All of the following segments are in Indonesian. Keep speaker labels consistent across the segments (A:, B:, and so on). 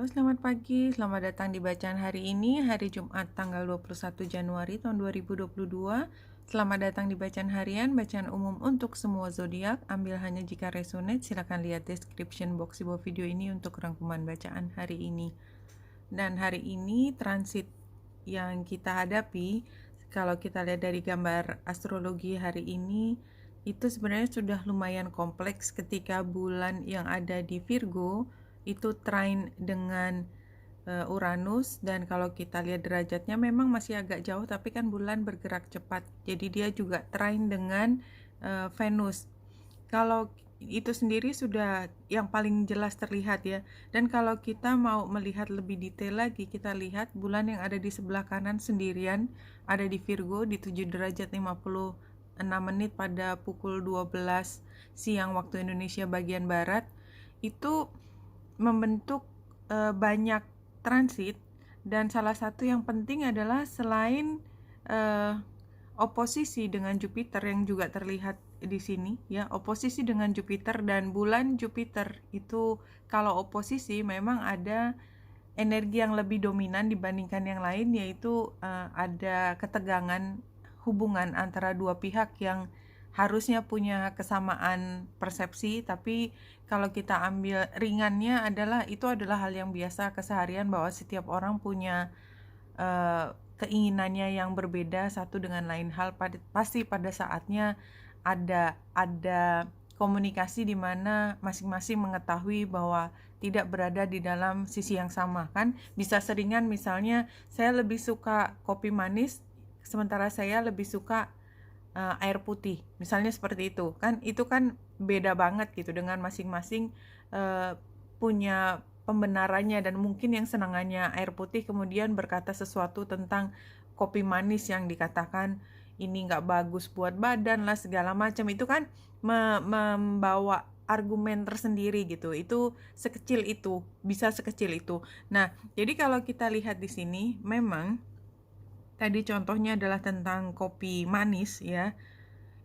A: Halo, selamat pagi. Selamat datang di bacaan hari ini, hari Jumat tanggal 21 Januari tahun 2022. Selamat datang di bacaan harian, bacaan umum untuk semua zodiak. Ambil hanya jika resonate. Silakan lihat description box di bawah video ini untuk rangkuman bacaan hari ini. Dan hari ini transit yang kita hadapi, kalau kita lihat dari gambar astrologi hari ini, itu sebenarnya sudah lumayan kompleks ketika bulan yang ada di Virgo itu trine dengan Uranus, dan kalau kita lihat derajatnya memang masih agak jauh, tapi kan bulan bergerak cepat, jadi dia juga trine dengan Venus. Kalau itu sendiri sudah yang paling jelas terlihat ya. Dan kalau kita mau melihat lebih detail lagi, kita lihat bulan yang ada di sebelah kanan sendirian ada di Virgo di 7 derajat 56 menit pada pukul 12 siang waktu Indonesia bagian barat. Itu membentuk banyak transit, dan salah satu yang penting adalah selain oposisi dengan Jupiter yang juga terlihat di sini ya, oposisi dengan Jupiter dan bulan Jupiter itu kalau oposisi memang ada energi yang lebih dominan dibandingkan yang lain, yaitu ada ketegangan hubungan antara dua pihak yang harusnya punya kesamaan persepsi, tapi kalau kita ambil ringannya adalah itu adalah hal yang biasa keseharian, bahwa setiap orang punya keinginannya yang berbeda satu dengan lain hal. Pasti pada saatnya ada komunikasi di mana masing-masing mengetahui bahwa tidak berada di dalam sisi yang sama kan. Bisa seringan, misalnya saya lebih suka kopi manis sementara saya lebih suka air putih, misalnya seperti itu kan. Itu kan beda banget gitu, dengan masing-masing punya pembenarannya, dan mungkin yang senangannya air putih kemudian berkata sesuatu tentang kopi manis yang dikatakan ini nggak bagus buat badan lah segala macam. Itu kan membawa argumen tersendiri gitu. Itu sekecil itu, bisa sekecil itu. Nah, jadi kalau kita lihat di sini memang tadi contohnya adalah tentang kopi manis ya.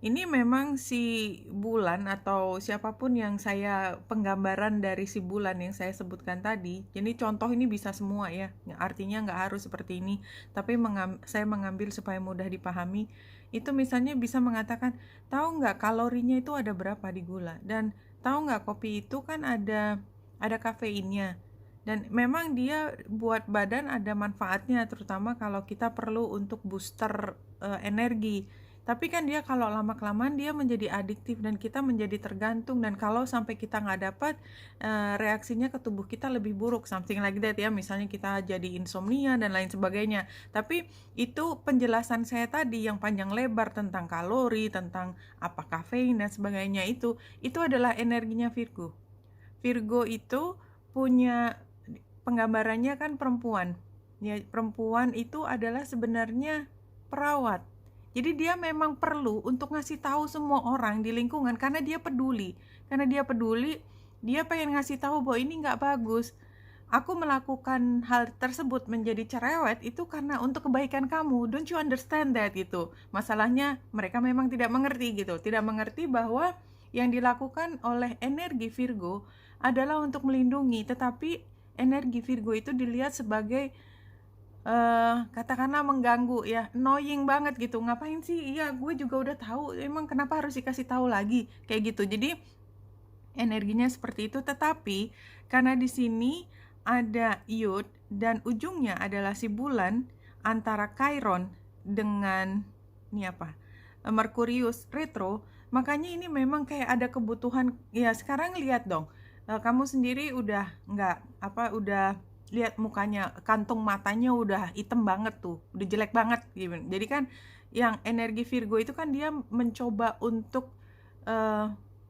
A: Ini memang si bulan atau siapapun yang saya penggambaran dari si bulan yang saya sebutkan tadi, jadi contoh ini bisa semua ya, artinya nggak harus seperti ini, tapi saya mengambil supaya mudah dipahami. Itu misalnya bisa mengatakan, tahu nggak kalorinya itu ada berapa di gula, dan tahu nggak kopi itu kan ada kafeinnya, dan memang dia buat badan ada manfaatnya, terutama kalau kita perlu untuk booster energi. Tapi kan dia kalau lama-kelamaan dia menjadi adiktif dan kita menjadi tergantung, dan kalau sampai kita nggak dapat reaksinya ke tubuh kita lebih buruk, something like that ya, misalnya kita jadi insomnia dan lain sebagainya. Tapi itu penjelasan saya tadi yang panjang lebar tentang kalori, tentang apa kafein dan sebagainya, itu adalah energinya Virgo. Virgo itu punya penggambarannya kan perempuan ya, perempuan itu adalah sebenarnya perawat. Jadi dia memang perlu untuk ngasih tahu semua orang di lingkungan karena dia peduli. Dia pengen ngasih tahu bahwa ini nggak bagus. Aku melakukan hal tersebut menjadi cerewet itu karena untuk kebaikan kamu. Don't you understand that gitu. Masalahnya mereka memang tidak mengerti gitu. Tidak mengerti bahwa yang dilakukan oleh energi Virgo adalah untuk melindungi, tetapi energi Virgo itu dilihat sebagai katakanlah mengganggu ya, annoying banget gitu. Ngapain sih? Iya, gue juga udah tahu, emang kenapa harus dikasih tahu lagi kayak gitu. Jadi energinya seperti itu, tetapi karena di sini ada Iod dan ujungnya adalah si bulan antara Chiron dengan ini apa? Merkurius retro, makanya ini memang kayak ada kebutuhan ya. Sekarang lihat dong, kamu sendiri udah udah lihat mukanya, kantung matanya udah hitam banget tuh, udah jelek banget gitu. Jadi kan yang energi Virgo itu kan dia mencoba untuk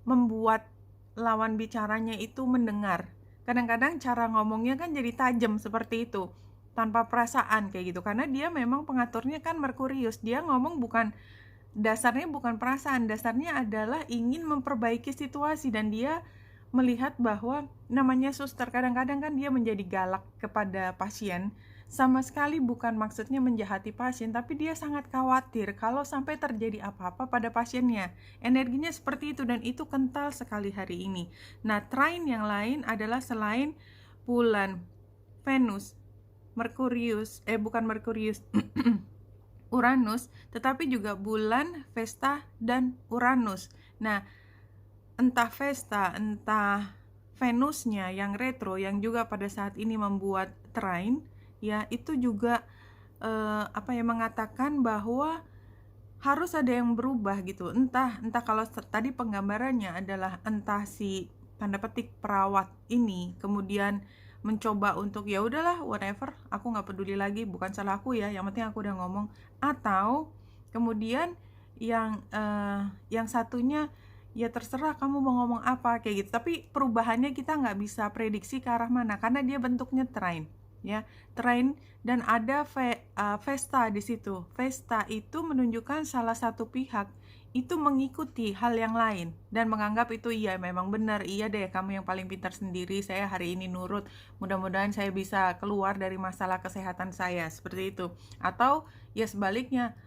A: membuat lawan bicaranya itu mendengar. Kadang-kadang cara ngomongnya kan jadi tajam seperti itu, tanpa perasaan kayak gitu, karena dia memang pengaturnya kan Merkurius. Dia ngomong dasarnya bukan perasaan, dasarnya adalah ingin memperbaiki situasi, dan dia melihat bahwa namanya suster, kadang-kadang kan dia menjadi galak kepada pasien, sama sekali bukan maksudnya menjahati pasien, tapi dia sangat khawatir kalau sampai terjadi apa-apa pada pasiennya. Energinya seperti itu, dan itu kental sekali hari ini. Nah, trine yang lain adalah selain bulan Venus, bukan Merkurius, Uranus, tetapi juga bulan, Vesta, dan Uranus. Nah, entah Vesta, entah Venusnya yang retro, yang juga pada saat ini membuat trine, ya itu juga mengatakan bahwa harus ada yang berubah gitu. Entah kalau tadi penggambarannya adalah entah si tanda petik perawat ini kemudian mencoba untuk ya udahlah whatever, aku nggak peduli lagi, bukan salah aku ya, yang penting aku udah ngomong. Atau kemudian yang satunya ya terserah kamu mau ngomong apa kayak gitu, tapi perubahannya kita nggak bisa prediksi ke arah mana karena dia bentuknya trine, ya trine. Dan ada Vesta di situ. Vesta itu menunjukkan salah satu pihak itu mengikuti hal yang lain dan menganggap itu iya memang benar, iya deh kamu yang paling pintar sendiri, saya hari ini nurut, mudah-mudahan saya bisa keluar dari masalah kesehatan saya, seperti itu. Atau ya sebaliknya,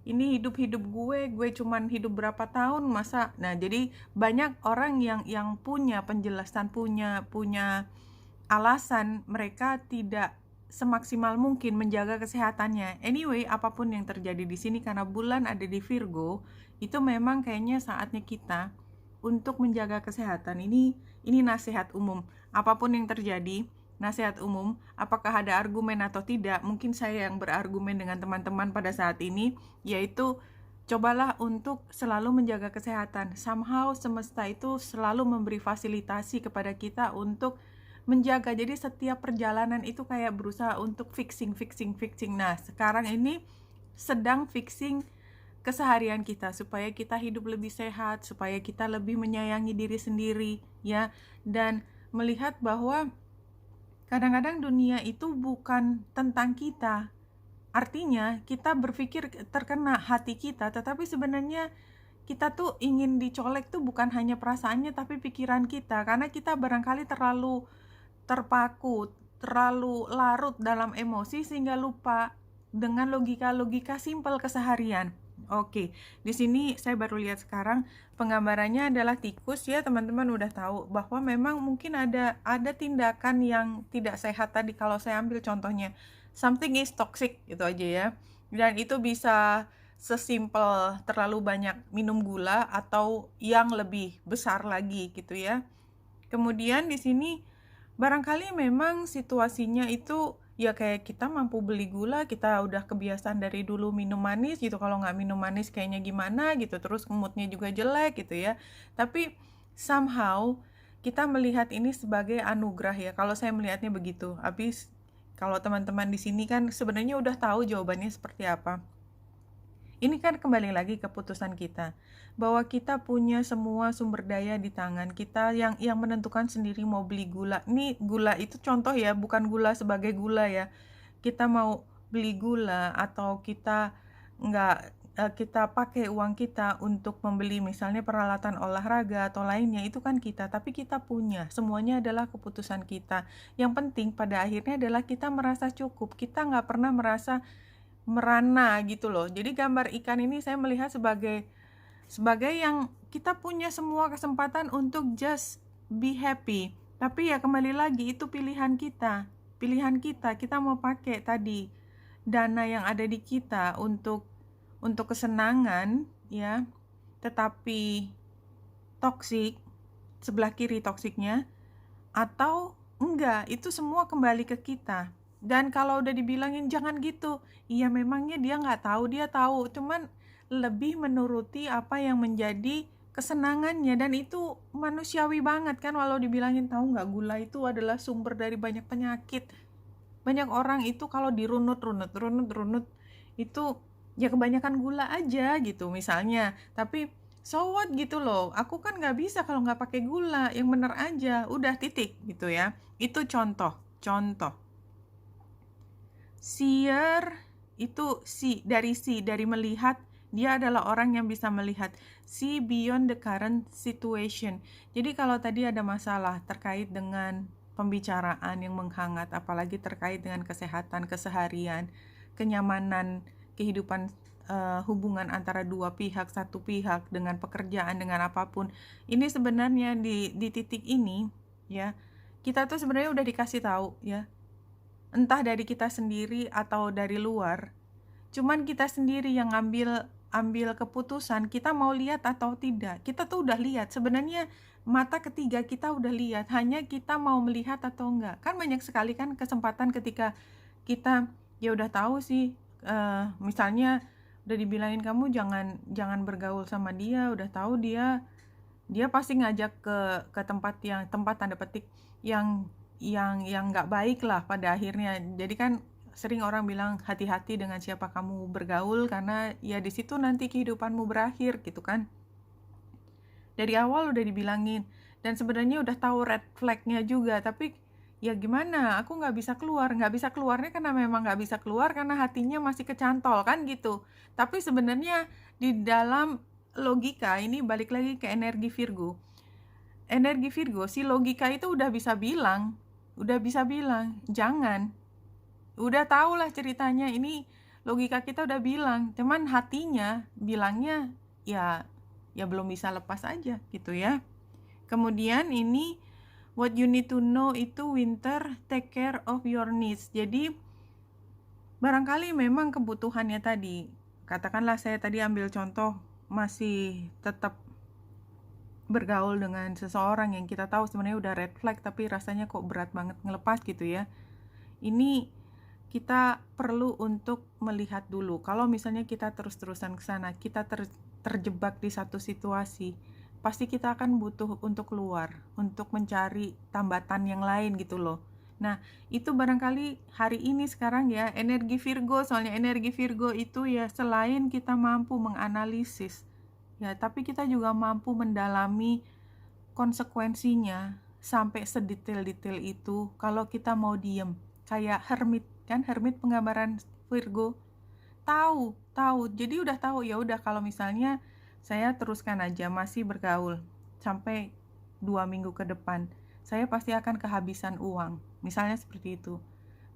A: ini hidup gue cuman hidup berapa tahun masa. Nah, jadi banyak orang yang punya penjelasan, punya alasan mereka tidak semaksimal mungkin menjaga kesehatannya. Anyway, apapun yang terjadi di sini karena bulan ada di Virgo, itu memang kayaknya saatnya kita untuk menjaga kesehatan. Ini nasihat umum. Apapun yang terjadi, nasihat umum, apakah ada argumen atau tidak, mungkin saya yang berargumen dengan teman-teman pada saat ini, yaitu cobalah untuk selalu menjaga kesehatan. Somehow semesta itu selalu memberi fasilitasi kepada kita untuk menjaga. Jadi setiap perjalanan itu kayak berusaha untuk fixing. Nah, sekarang ini sedang fixing keseharian kita supaya kita hidup lebih sehat, supaya kita lebih menyayangi diri sendiri, ya. Dan melihat bahwa kadang-kadang dunia itu bukan tentang kita. Artinya kita berpikir terkena hati kita, tetapi sebenarnya kita tuh ingin dicolek tuh bukan hanya perasaannya tapi pikiran kita, karena kita barangkali terlalu terpaku, terlalu larut dalam emosi sehingga lupa dengan logika simpel keseharian. Oke, di sini saya baru lihat sekarang penggambarannya adalah tikus ya, teman-teman udah tahu bahwa memang mungkin ada tindakan yang tidak sehat tadi. Kalau saya ambil contohnya, something is toxic gitu aja ya. Dan itu bisa sesimpel terlalu banyak minum gula atau yang lebih besar lagi gitu ya. Kemudian di sini barangkali memang situasinya itu ya kayak kita mampu beli gula, kita udah kebiasaan dari dulu minum manis gitu, kalau nggak minum manis kayaknya gimana gitu, terus moodnya juga jelek gitu ya. Tapi somehow kita melihat ini sebagai anugerah ya, kalau saya melihatnya begitu. Habis kalau teman-teman di sini kan sebenarnya udah tahu jawabannya seperti apa. Ini kan kembali lagi keputusan kita, bahwa kita punya semua sumber daya di tangan kita yang menentukan sendiri mau beli gula. Ini gula itu contoh ya, bukan gula sebagai gula ya. Kita mau beli gula atau kita kita pakai uang kita untuk membeli misalnya peralatan olahraga atau lainnya, itu kan kita, tapi kita punya, semuanya adalah keputusan kita. Yang penting pada akhirnya adalah kita merasa cukup, kita nggak pernah merasa merana gitu loh. Jadi gambar ikan ini saya melihat sebagai yang kita punya semua kesempatan untuk just be happy. Tapi ya kembali lagi itu pilihan kita. Kita mau pakai tadi dana yang ada di kita untuk kesenangan ya, tetapi toksik, sebelah kiri toksiknya, atau enggak, itu semua kembali ke kita. Dan kalau udah dibilangin jangan gitu, iya memangnya dia nggak tahu, dia tahu, cuman lebih menuruti apa yang menjadi kesenangannya. Dan itu manusiawi banget kan, walau dibilangin tahu nggak gula itu adalah sumber dari banyak penyakit. Banyak orang itu kalau dirunut itu ya kebanyakan gula aja gitu misalnya, tapi so what gitu loh, aku kan nggak bisa kalau nggak pakai gula, yang bener aja, udah titik gitu ya. Itu contoh. Seer itu dari melihat, dia adalah orang yang bisa melihat, see beyond the current situation. Jadi kalau tadi ada masalah terkait dengan pembicaraan yang menghangat, apalagi terkait dengan kesehatan keseharian, kenyamanan kehidupan, hubungan antara dua pihak, satu pihak, dengan pekerjaan, dengan apapun, ini sebenarnya di titik ini ya, kita tuh sebenarnya udah dikasih tahu ya, entah dari kita sendiri atau dari luar. Cuman kita sendiri yang ambil keputusan kita mau lihat atau tidak. Kita tuh udah lihat, sebenarnya mata ketiga kita udah lihat, hanya kita mau melihat atau enggak. Kan banyak sekali kan kesempatan ketika kita ya udah tahu sih, misalnya udah dibilangin kamu jangan bergaul sama dia, udah tahu dia pasti ngajak ke tempat tanda petik yang nggak baik lah pada akhirnya. Jadi kan sering orang bilang hati-hati dengan siapa kamu bergaul, karena ya di situ nanti kehidupanmu berakhir gitu kan. Dari awal udah dibilangin, dan sebenarnya udah tahu red flagnya juga, tapi ya gimana, aku nggak bisa keluarnya karena memang nggak bisa keluar karena hatinya masih kecantol kan gitu. Tapi sebenarnya di dalam logika ini balik lagi ke energi Virgo, si logika itu udah bisa bilang jangan, udah tau lah ceritanya, ini logika kita udah bilang, cuman hatinya bilangnya ya belum bisa lepas aja gitu ya. Kemudian ini what you need to know itu winter, take care of your needs. Jadi barangkali memang kebutuhannya tadi, katakanlah saya tadi ambil contoh masih tetap bergaul dengan seseorang yang kita tahu sebenarnya udah red flag tapi rasanya kok berat banget ngelepas gitu ya. Ini kita perlu untuk melihat dulu. Kalau misalnya kita terus-terusan ke sana, kita terjebak di satu situasi, pasti kita akan butuh untuk keluar, untuk mencari tambatan yang lain gitu loh. Nah, itu barangkali hari ini sekarang ya, energi Virgo, soalnya energi Virgo itu ya selain kita mampu menganalisis, ya, tapi kita juga mampu mendalami konsekuensinya sampai sedetail-detail itu. Kalau kita mau diem, kayak hermit kan, hermit penggambaran Virgo, tahu. Jadi udah tahu, ya udah kalau misalnya saya teruskan aja masih bergaul sampai 2 minggu ke depan, saya pasti akan kehabisan uang. Misalnya seperti itu.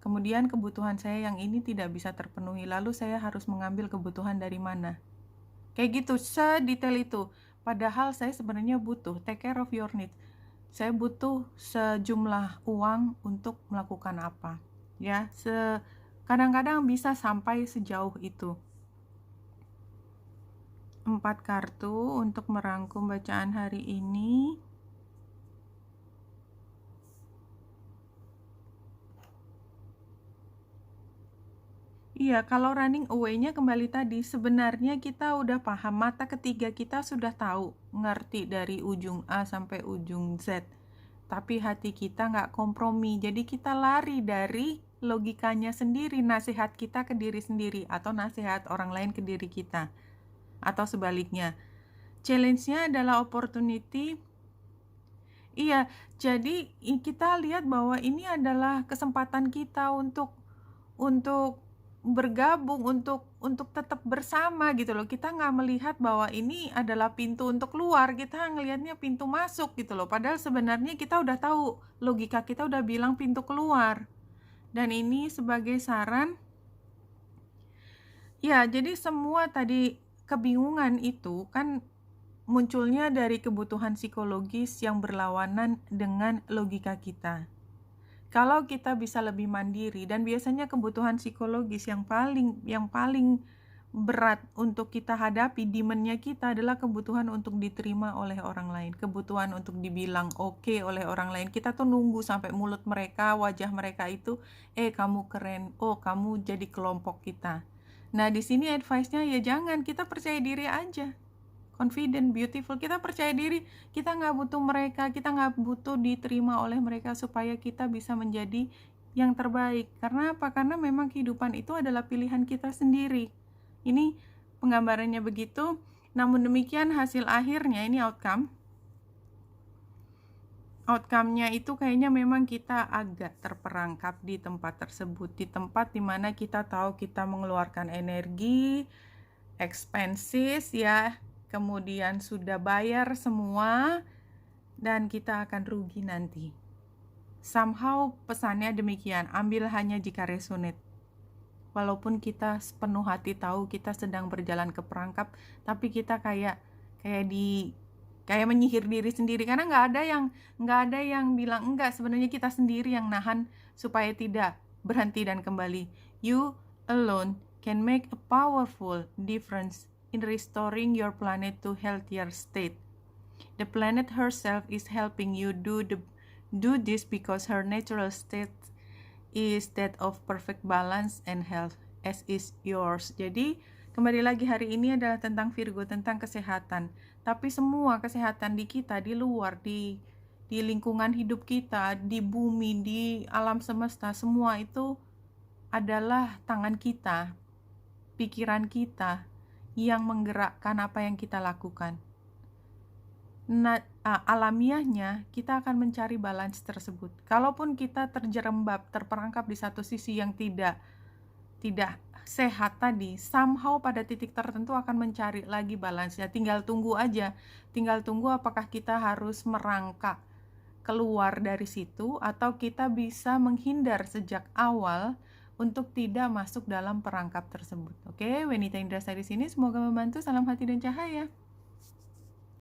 A: Kemudian kebutuhan saya yang ini tidak bisa terpenuhi, lalu saya harus mengambil kebutuhan dari mana? Kayak gitu, sedetail itu. Padahal saya sebenarnya butuh take care of your needs. Saya butuh sejumlah uang untuk melakukan apa? Ya, kadang-kadang bisa sampai sejauh itu. 4 kartu untuk merangkum bacaan hari ini. Iya, kalau running away-nya kembali tadi, sebenarnya kita udah paham, mata ketiga kita sudah tahu, ngerti dari ujung A sampai ujung Z. Tapi hati kita nggak kompromi, jadi kita lari dari logikanya sendiri, nasihat kita ke diri sendiri, atau nasihat orang lain ke diri kita, atau sebaliknya. Challenge-nya adalah opportunity. Iya, jadi kita lihat bahwa ini adalah kesempatan kita untuk bergabung, untuk tetap bersama gitu loh. Kita nggak melihat bahwa ini adalah pintu untuk keluar, kita ngelihatnya pintu masuk gitu loh. Padahal sebenarnya kita udah tahu, logika kita udah bilang pintu keluar. Dan ini sebagai saran, ya jadi semua tadi kebingungan itu kan munculnya dari kebutuhan psikologis yang berlawanan dengan logika kita. Kalau kita bisa lebih mandiri, dan biasanya kebutuhan psikologis yang paling berat untuk kita hadapi, demand-nya kita adalah kebutuhan untuk diterima oleh orang lain, kebutuhan untuk dibilang oke oleh orang lain. Kita tuh nunggu sampai mulut mereka, wajah mereka itu, kamu keren, oh kamu jadi kelompok kita. Nah di sini advice-nya ya jangan, kita percaya diri aja. Confident, beautiful, kita percaya diri, kita nggak butuh mereka, kita nggak butuh diterima oleh mereka supaya kita bisa menjadi yang terbaik. Karena apa? Karena memang kehidupan itu adalah pilihan kita sendiri. Ini penggambarannya begitu. Namun demikian hasil akhirnya ini outcome-nya itu kayaknya memang kita agak terperangkap di tempat tersebut, di tempat dimana kita tahu kita mengeluarkan energi, expenses ya, kemudian sudah bayar semua, dan kita akan rugi nanti. Somehow pesannya demikian, ambil hanya jika resonate. Walaupun kita sepenuh hati tahu kita sedang berjalan ke perangkap, tapi kita kayak kayak menyihir diri sendiri, karena nggak ada yang bilang enggak, sebenarnya kita sendiri yang nahan supaya tidak berhenti dan kembali. You alone can make a powerful difference in restoring your planet to healthier state. The planet herself is helping you do this because her natural state is that of perfect balance and health, as is yours. Jadi kembali lagi, hari ini adalah tentang Virgo, tentang kesehatan. Tapi semua kesehatan di kita, di luar, di lingkungan hidup kita, di bumi, di alam semesta, semua itu adalah tangan kita, pikiran kita yang menggerakkan apa yang kita lakukan. Alamiahnya kita akan mencari balance tersebut. Kalaupun kita terjerembab, terperangkap di satu sisi yang tidak sehat tadi, somehow pada titik tertentu akan mencari lagi balance-nya. Tinggal tunggu aja, tinggal tunggu apakah kita harus merangkak keluar dari situ atau kita bisa menghindar sejak awal untuk tidak masuk dalam perangkap tersebut. Oke, Wenita Indrasari di sini, semoga membantu. Salam hati dan cahaya.